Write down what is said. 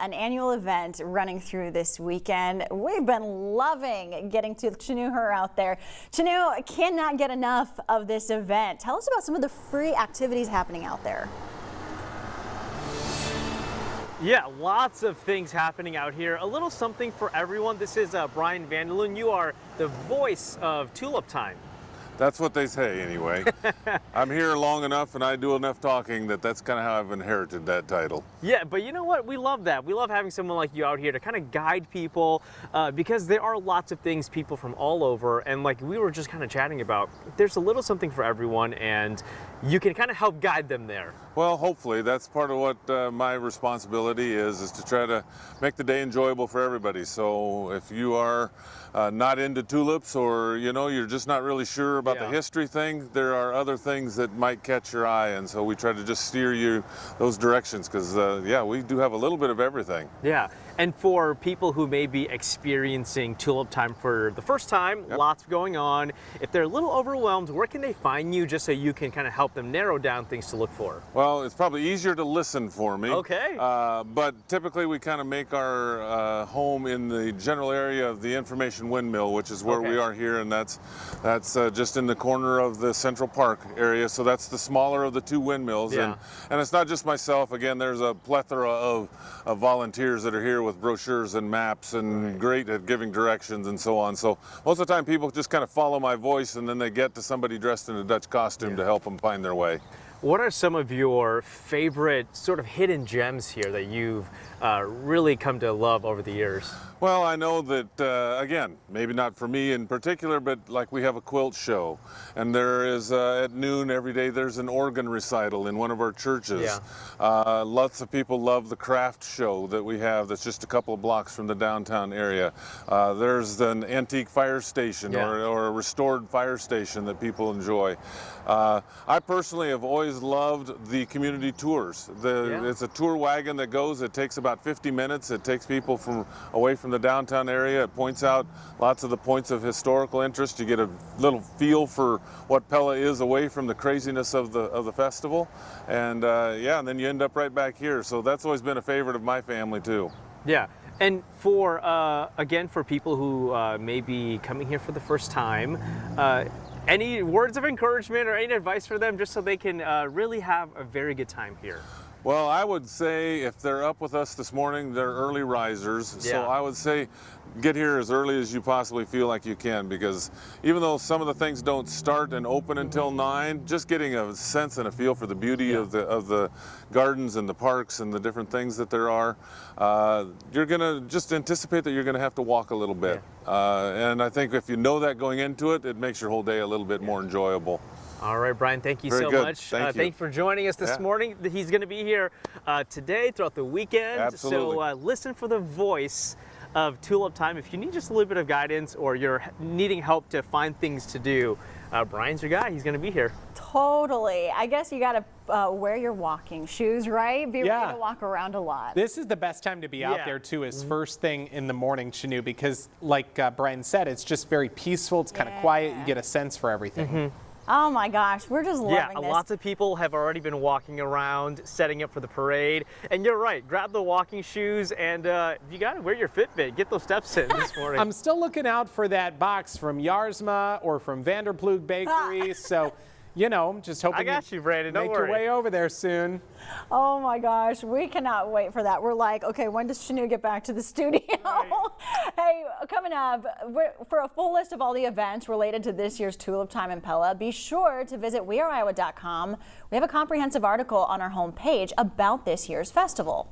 an annual event running through this weekend. We've been loving getting to Chenue Her out there. Chenue, cannot get enough of this event. Tell us about some of the free activities happening out there. Yeah, lots of things happening out here. A little something for everyone. This is Brian Vanderloon. You are the voice of Tulip Time. That's what they say anyway. I'm here long enough and I do enough talking that's kind of how I've inherited that title. Yeah, but you know what? We love that. We love having someone like you out here to kind of guide people because there are lots of things people from all over, and like we were just kind of chatting about, there's a little something for everyone and you can kind of help guide them there. Well, hopefully that's part of what my responsibility is to try to make the day enjoyable for everybody. So if you are not into tulips, or you're just not really sure about the history thing, there are other things that might catch your eye, and so we try to just steer you those directions because yeah, we do have a little bit of everything. Yeah, and for people who may be experiencing Tulip Time for the first time, lots going on, if they're a little overwhelmed, where can they find you just so you can kind of help them narrow down things to look for? Well, it's probably easier to listen for me. Okay. But typically we kind of make our home in the general area of the information windmill, which is where we are here, and that's just in the corner of the Central Park area. So that's the smaller of the two windmills, and it's not just myself. Again, there's a plethora of volunteers that are here with brochures and maps and great at giving directions and so on. So most of the time people just kind of follow my voice and then they get to somebody dressed in a Dutch costume to help them find their way. What are some of your favorite sort of hidden gems here that you've really come to love over the years? Well, I know that, again, maybe not for me in particular, but like we have a quilt show, and there is at noon every day there's an organ recital in one of our churches. Lots of people love the craft show that we have that's just a couple of blocks from the downtown area. There's an antique fire station or a restored fire station that people enjoy. I personally have always loved the community tours. It's a tour wagon that goes. It takes about 50 minutes. It takes people away from the downtown area. It points out lots of the points of historical interest. You get a little feel for what Pella is away from the craziness of the festival, and yeah, and then you end up right back here. So that's always been a favorite of my family too. Yeah. And for again, for people who may be coming here for the first time, any words of encouragement or any advice for them just so they can really have a very good time here? Well, I would say if they're up with us this morning, they're early risers. So I would say get here as early as you possibly feel like you can, because even though some of the things don't start and open until 9, just getting a sense and a feel for the beauty of the gardens and the parks and the different things that there are, you're going to just anticipate that you're going to have to walk a little bit. And I think if you know that going into it, it makes your whole day a little bit more enjoyable. All right, Brian, thank you so much. Thank you for joining us this morning. He's going to be here today, throughout the weekend. Absolutely. So listen for the voice of Tulip Time. If you need just a little bit of guidance or you're needing help to find things to do, Brian's your guy. He's going to be here. Totally. I guess you got to wear your walking shoes, right? Be ready to walk around a lot. This is the best time to be out there too, is first thing in the morning, Chenue, because like Brian said, it's just very peaceful. It's kind of quiet. You get a sense for everything. Oh my gosh, we're just loving this. Lots of people have already been walking around, setting up for the parade. And you're right, grab the walking shoes and you got to wear your Fitbit. Get those steps in this morning. I'm still looking out for that box from Jarsma or from Vanderploeg Bakery. So, just hoping I got you, Brandon. Don't make worry. your way over there soon. Oh my gosh, we cannot wait for that. We're like, okay, when does Chenue get back to the studio? Hey, coming up, for a full list of all the events related to this year's Tulip Time in Pella, be sure to visit weareiowa.com. We have a comprehensive article on our homepage about this year's festival.